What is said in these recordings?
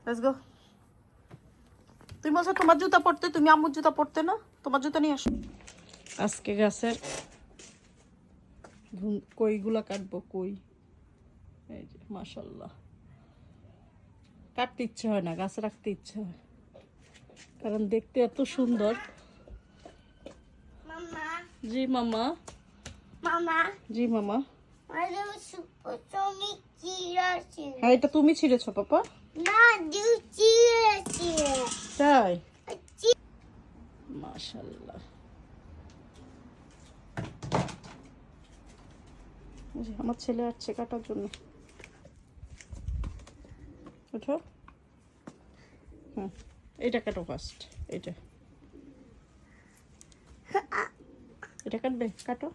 Let's go. তুমি বলছো তোমার জুতা পরতে, তুমি আম্মুর জুতা পরতে না? তোমার জুতা নিয়ে আসো। আজকে গাছের কইগুলা কাটবো। কই এই যে মাশাআল্লাহ, কাটতে ইচ্ছে হয় না, গাছে রাখতে ইচ্ছে হয়, কারণ দেখতে এত সুন্দর। মামা জি মামা। মামা জি মামা। আরে তুমি চিড়াছি হ্যাঁ, এটা তুমি ছিঁড়েছো পাপা? না দিউ চিড়াছি তাই? মাশাআল্লাহ। আমার ছেলে আসছে কাটার জন্য। ওঠো। হুম, এটা কাটো ফার্স্ট। এটা এটা কাটবে, কাটো।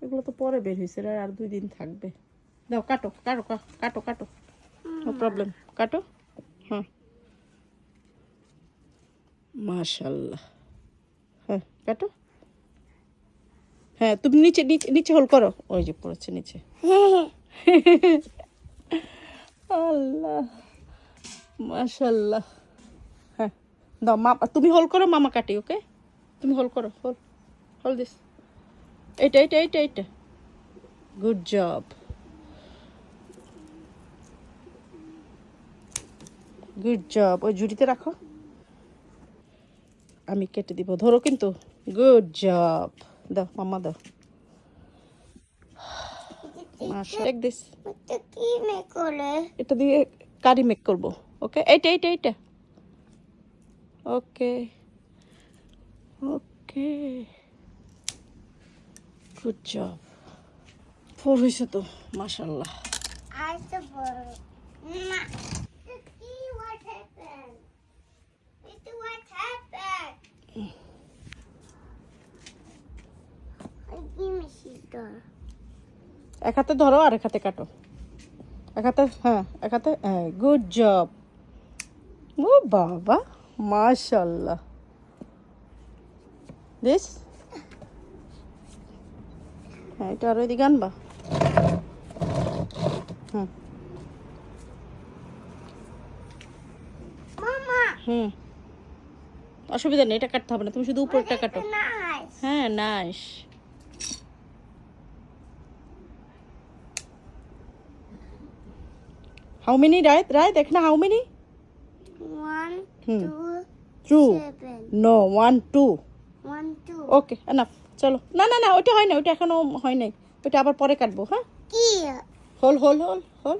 এগুলো তো পরে বের হয়েছে, আর 2 দিন থাকবে। দাও কাটো কাটো কাটো কাটো, নো প্রবলেম, কাটো। হ্যাঁ মাশাআল্লাহ। হ্যাঁ কাটো। হ্যাঁ তুমি নিচে নিচে নিচে হোল করো, ওই যে পড়েছে নিচে। আল্লাহ মাশাআল্লাহ। হ্যাঁ দাও মা, তুমি হোল করো, মামা কাটি। ওকে তুমি হোল করো, হোল হোল দিস। এইটা এইটা এইটা এইটা, গুড জব, গুড জব। ওই ঝুড়িতে রাখো, আমি কেটে দিব, ধরো কিন্তু। গুড জব, দাও মাম্মা দাও। Take this. এটা কি মে করে এটা দিয়ে কারি মেক করবো। ওকে এইটা এইটা এইটা, ওকে ওকে, গুড জব। 4 হয়েছে তো মাশাআল্লাহ। আইসে বড় না কি what happened it what happened give me sister এক হাতে ধরো আর এক হাতে কাটো। এক হাতে, হ্যাঁ এক হাতে, হ্যাঁ গুড জব। ও বাবা মাশাআল্লাহ। দিস। হ্যাঁ এটা আরো এদিকে আনবা। হুম mama হুম, অসুবিধা নেই, এটা কাটতে হবে না, তুমি শুধু উপরটা কাটো। nice হ্যাঁ nice. How many right right, দেখ না হাউ মেনি। 1 হুম 2 2 7 নো 1 2। 1 2 ওকে এনাফ, চলো। না না না, ওইটা হয় না, ওইটা এখনো হয় নাই, ওইটা আবার পরে কাটবো। হ্যাঁ কি হোল হোল হোল হোল।